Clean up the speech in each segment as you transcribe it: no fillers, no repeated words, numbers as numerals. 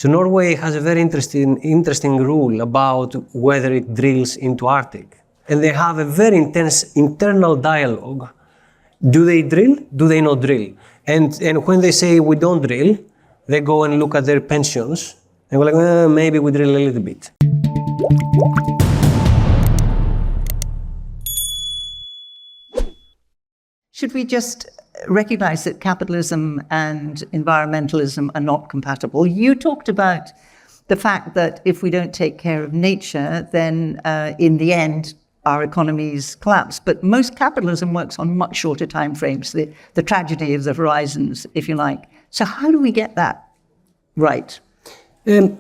So Norway has a very interesting rule about whether it drills into Arctic. And they have a very intense internal dialogue. Do they drill? Do they not drill? And when they say we don't drill, they go and look at their pensions and go like, maybe we drill a little bit. Should we just recognize that capitalism and environmentalism are not compatible? You talked about the fact that if we don't take care of nature, then in the end, our economies collapse. But most capitalism works on much shorter time frames, the tragedy of the horizons, if you like. So how do we get that right? Can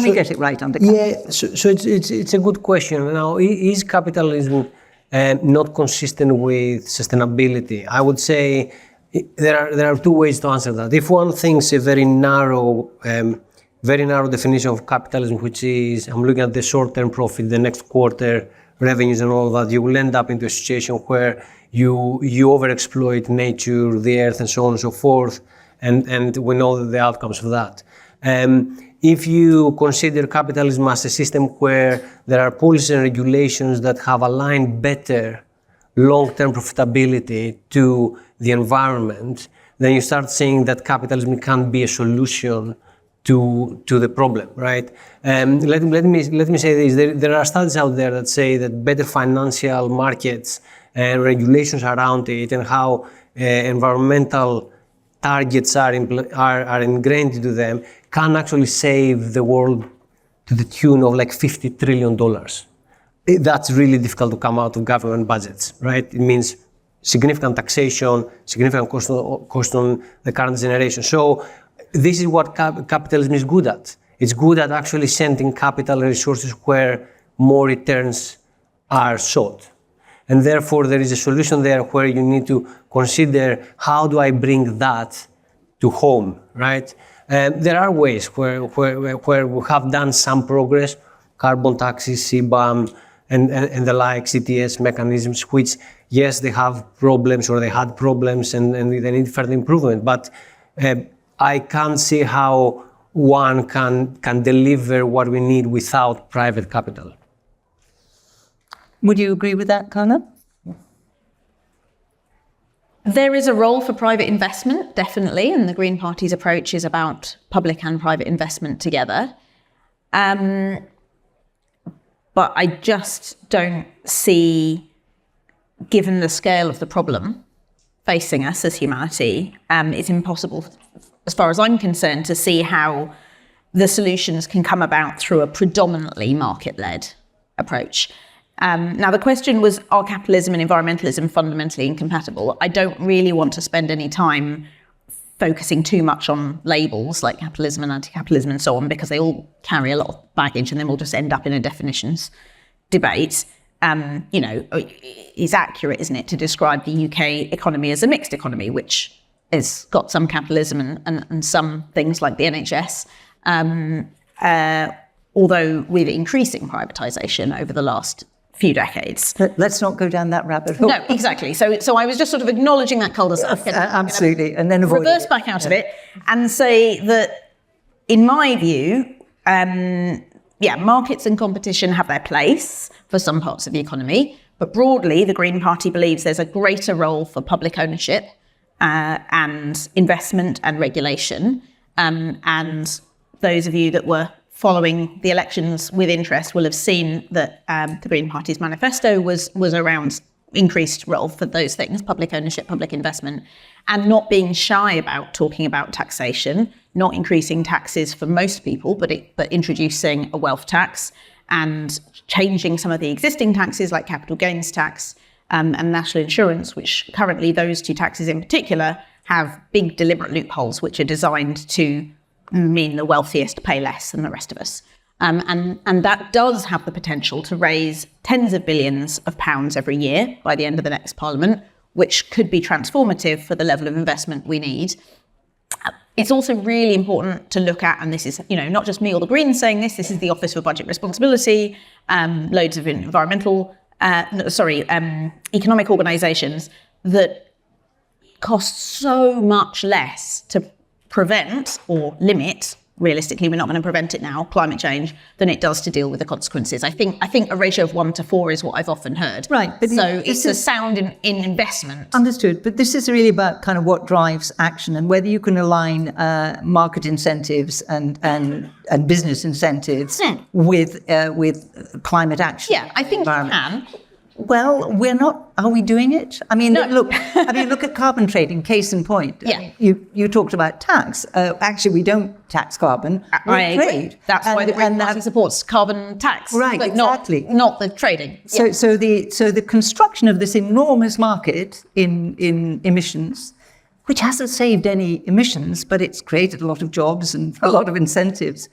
we get it right under capitalism? Yeah, so it's a good question. Now, is capitalism not consistent with sustainability? I would say there are two ways to answer that. If one thinks a very narrow definition of capitalism, which is I'm looking at the short-term profit, the next quarter revenues and all that, you will end up into a situation where you overexploit nature, the earth, and so on and so forth, and we know the outcomes of that. If you consider capitalism as a system where there are policies and regulations that have aligned better long-term profitability to the environment, then you start saying that capitalism can be a solution to the problem, right? Let me say this. There are studies out there that say that better financial markets and regulations around it and how environmental targets are ingrained into them can actually save the world to the tune of like $50 trillion. That's really difficult to come out of government budgets, right? It means significant taxation, significant cost on the current generation. So this is what capitalism is good at. It's good at actually sending capital and resources where more returns are sought. And therefore, there is a solution there where you need to consider how do I bring that to home, right? There are ways where we have done some progress, carbon taxes, CBAM, and the like, CTS mechanisms, which, yes, they have problems or they had problems and they need further improvement. But I can't see how one can deliver what we need without private capital. Would you agree with that, Carla? There is a role for private investment, definitely, and the Green Party's approach is about public and private investment together. But I just don't see, given the scale of the problem facing us as humanity, it's impossible, as far as I'm concerned, to see how the solutions can come about through a predominantly market-led approach. Now, the question was, are capitalism and environmentalism fundamentally incompatible? I don't really want to spend any time focusing too much on labels like capitalism and anti-capitalism and so on, because they all carry a lot of baggage and then we'll just end up in a definitions debate. It's accurate, isn't it, to describe the UK economy as a mixed economy, which has got some capitalism and some things like the NHS, although with increasing privatisation over the last few decades. Let's not go down that rabbit hole. No, exactly. So I was just sort of acknowledging that cul-de-sac. Absolutely. And then reverse back out of it and say that, in my view, markets and competition have their place for some parts of the economy, but broadly, the Green Party believes there's a greater role for public ownership and investment and regulation. And those of you that were following the elections with interest will have seen that the Green Party's manifesto was around increased role for those things, public ownership, public investment, and not being shy about talking about taxation, not increasing taxes for most people, but introducing a wealth tax and changing some of the existing taxes like capital gains tax and national insurance, which currently those two taxes in particular have big deliberate loopholes which are designed to mean the wealthiest pay less than the rest of us. And that does have the potential to raise tens of billions of pounds every year by the end of the next parliament, which could be transformative for the level of investment we need. It's also really important to look at, and this is, not just me or the Greens saying this is the Office for Budget Responsibility, loads of economic organisations that cost so much less to prevent or limit realistically, we're not going to prevent it now, climate change, than it does to deal with the consequences. I think a ratio of 1 to 4 is what I've often heard. Right. But so it's a sound in investment. Understood. But this is really about kind of what drives action and whether you can align market incentives and business incentives with climate action. Yeah, I think you can. Well, we're not. Are we doing it? I mean, No. look at carbon trading. Case in point. Yeah. I mean, you talked about tax. Actually, we don't tax carbon. I agree. Trade. That's why the Green Party supports carbon tax, Right, but exactly. not the trading. So the construction of this enormous market in emissions, which hasn't saved any emissions, but it's created a lot of jobs and a lot of incentives.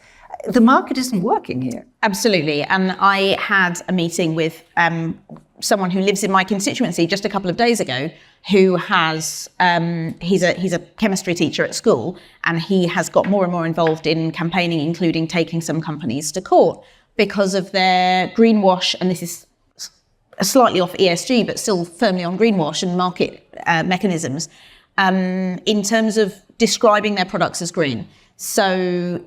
The market isn't working here. Absolutely. And I had a meeting with someone who lives in my constituency just a couple of days ago, who has he's a chemistry teacher at school, and he has got more and more involved in campaigning, including taking some companies to court because of their greenwash. And this is slightly off ESG, but still firmly on greenwash and market mechanisms in terms of describing their products as green. So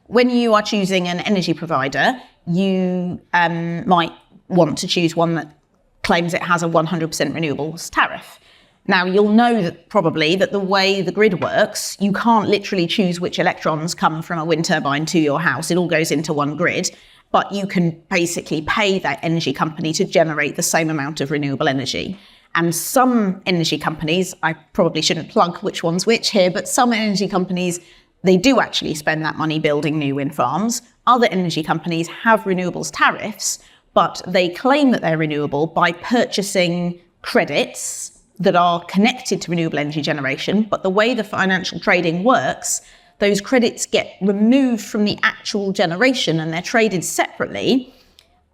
when you are choosing an energy provider, you might want to choose one that claims it has a 100% renewables tariff. Now, you'll know that probably that the way the grid works, you can't literally choose which electrons come from a wind turbine to your house. It all goes into one grid, but you can basically pay that energy company to generate the same amount of renewable energy. And some energy companies, I probably shouldn't plug which one's which here, but some energy companies, they do actually spend that money building new wind farms. Other energy companies have renewables tariffs, but they claim that they're renewable by purchasing credits that are connected to renewable energy generation. But the way the financial trading works, those credits get removed from the actual generation and they're traded separately.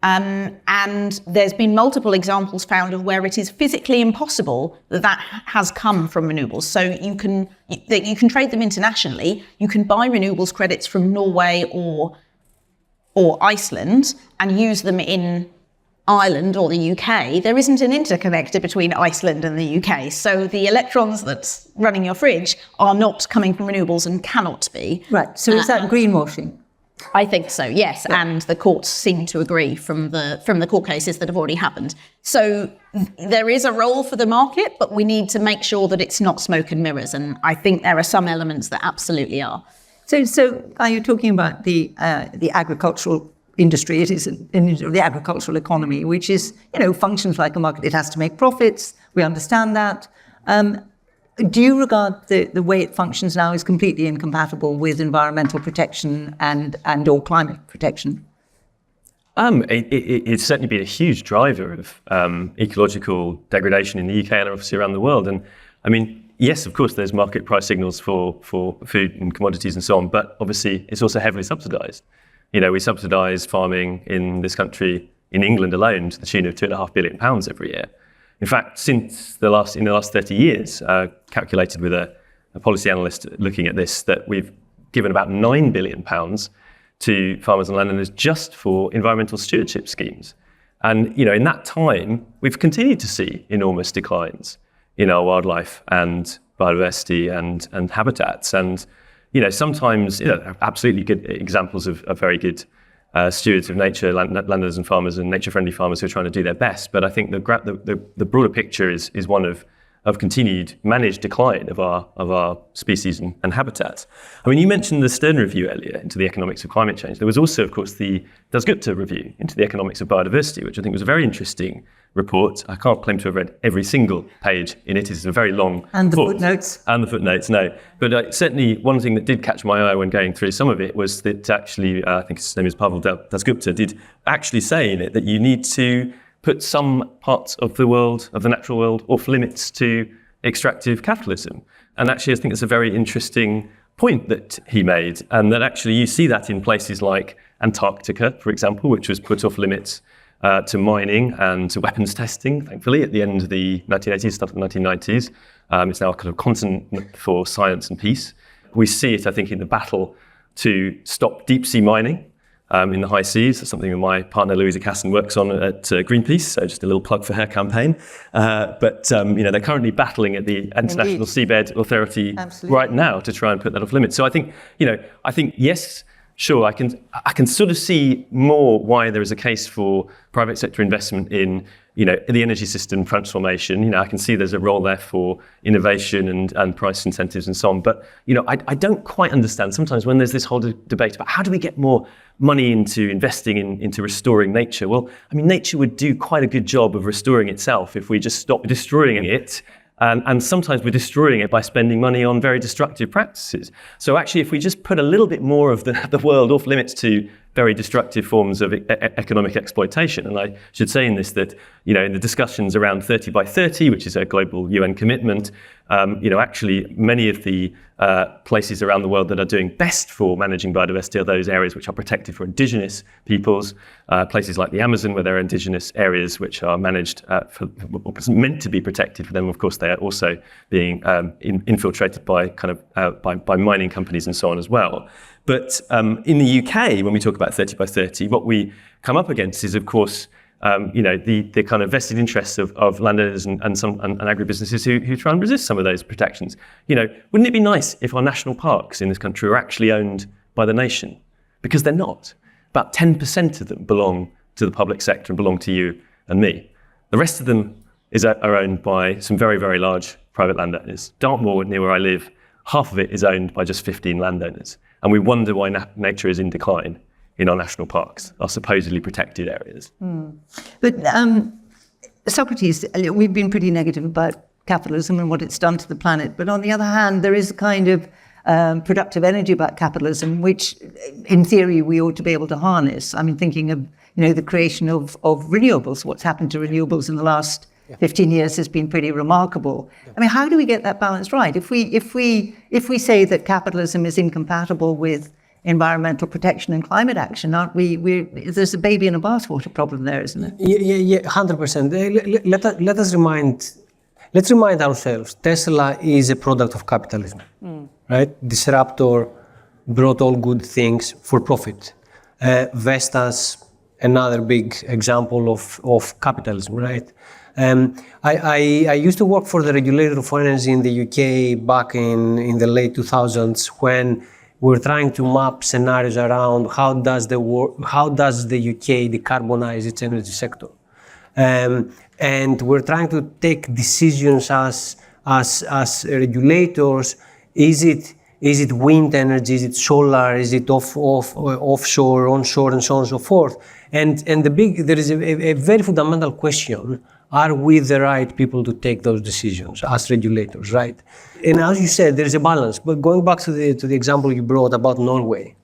And there's been multiple examples found of where it is physically impossible that has come from renewables. So you can trade them internationally. You can buy renewables credits from Norway or Iceland and use them in Ireland or the UK. There isn't an interconnector between Iceland and the UK. So the electrons that's running your fridge are not coming from renewables and cannot be. Right. So is that greenwashing? I think so, yes. Yeah. And the courts seem to agree from the court cases that have already happened. So there is a role for the market, but we need to make sure that it's not smoke and mirrors. And I think there are some elements that absolutely are. So are you talking about the agricultural industry? It is the agricultural economy, which is, functions like a market. It has to make profits. We understand that. Do you regard the way it functions now as completely incompatible with environmental protection and or climate protection? It's certainly been a huge driver of ecological degradation in the UK and obviously around the world. And I mean, yes, of course, there's market price signals for food and commodities and so on, but obviously it's also heavily subsidised. We subsidise farming in this country, in England alone, to the tune of £2.5 billion every year. In fact, in the last 30 years, calculated with a policy analyst looking at this, that we've given about £9 billion to farmers and landowners just for environmental stewardship schemes. And, in that time, we've continued to see enormous declines in our wildlife and biodiversity and habitats. And, sometimes, absolutely good examples of very good stewards of nature, landowners and farmers and nature-friendly farmers who are trying to do their best. But I think the broader picture is one of continued managed decline of our species and habitats. I mean, you mentioned the Stern review earlier into the economics of climate change. There was also, of course, the Dasgupta review into the economics of biodiversity, which I think was a very interesting report. I can't claim to have read every single page in it. It's a very long And the report. footnotes. And the footnotes, no. But certainly one thing that did catch my eye when going through some of it was that actually, I think his name is Pavel Dasgupta, did actually say in it that you need to put some parts of the world, of the natural world, off limits to extractive capitalism. And actually, I think it's a very interesting point that he made, and that actually you see that in places like Antarctica, for example, which was put off limits to mining and to weapons testing, thankfully, at the end of the 1980s, start of the 1990s. It's now a kind of continent for science and peace. We see it, I think, in the battle to stop deep sea mining, in the high seas. That's something that my partner Louisa Casson works on at Greenpeace. So just a little plug for her campaign. But they're currently battling at the International Seabed Authority right now to try and put that off limits. So I think yes. Sure, I can sort of see more why there is a case for private sector investment in, the energy system transformation. I can see there's a role there for innovation and price incentives and so on. But, I don't quite understand sometimes when there's this whole debate about how do we get more money into investing into restoring nature. Well, nature would do quite a good job of restoring itself if we just stop destroying it. And sometimes we're destroying it by spending money on very destructive practices. So actually, if we just put a little bit more of the world off limits to very destructive forms of economic exploitation, and I should say in this that, in the discussions around 30 by 30, which is a global UN commitment, actually many of the places around the world that are doing best for managing biodiversity are those areas which are protected for indigenous peoples, places like the Amazon where there are indigenous areas which are managed meant to be protected for them. Of course, they are also being infiltrated by by mining companies and so on as well. But in the UK, when we talk about 30 by 30, what we come up against is, of course, the kind of vested interests of landowners and agribusinesses who try and resist some of those protections. Wouldn't it be nice if our national parks in this country were actually owned by the nation? Because they're not. About 10% of them belong to the public sector and belong to you and me. The rest of them are owned by some very, very large private landowners. Dartmoor, near where I live, half of it is owned by just 15 landowners. And we wonder why nature is in decline in our national parks, our supposedly protected areas. But Socrates, we've been pretty negative about capitalism and what it's done to the planet. But on the other hand, there is a kind of productive energy about capitalism, which in theory we ought to be able to harness. Thinking of, the creation of renewables. What's happened to renewables in the last 15 years has been pretty remarkable. How do we get that balance right? If we say that capitalism is incompatible with environmental protection and climate action, aren't we? There's a baby in a bathwater problem there, isn't it? Yeah, 100%. Let's remind ourselves, Tesla is a product of capitalism, right? Disruptor brought all good things for profit. Vestas, another big example of capitalism, right? I used to work for the regulator of energy in the UK back in the late 2000s when we're trying to map scenarios around how does the UK decarbonize its energy sector, and we're trying to take decisions as regulators. Is it wind energy? Is it solar? Is it offshore, onshore, and so on and so forth? And there is a very fundamental question: are we the right people to take those decisions as regulators, right? And as you said, there is a balance. But going back to the example you brought about Norway.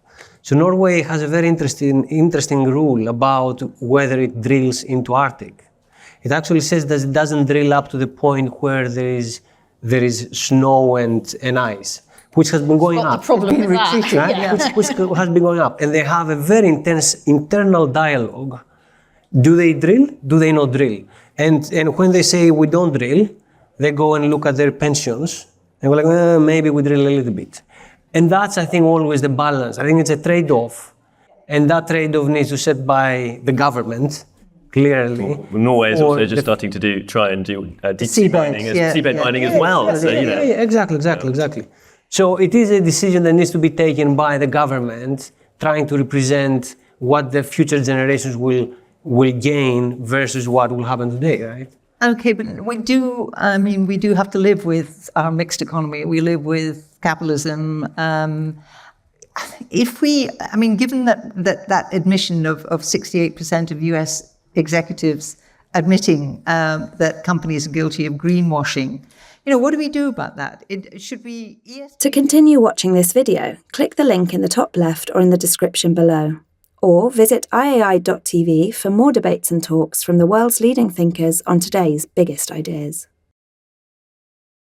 So Norway has a very interesting rule about whether it drills into Arctic. It actually says that it doesn't drill up to the point where there is snow and ice, which has been going up. The problem with that. Right? Yeah. Which has been going up. And they have a very intense internal dialogue. Do they drill? Do they not drill? And when they say we don't drill, they go and look at their pensions and go like, maybe we drill a little bit. And that's, I think, always the balance. I think it's a trade-off. And that trade-off needs to be set by the government, clearly. Well, Norway is also just starting to try and do deep sea mining, seabed mining as well. Exactly. So it is a decision that needs to be taken by the government, trying to represent what the future generations will gain versus what will happen today, right? Okay, but we do have to live with our mixed economy. We live with capitalism. Given that admission of 68% of US executives admitting that companies are guilty of greenwashing, what do we do about that? To continue watching this video, click the link in the top left or in the description below. Or visit iai.tv for more debates and talks from the world's leading thinkers on today's biggest ideas.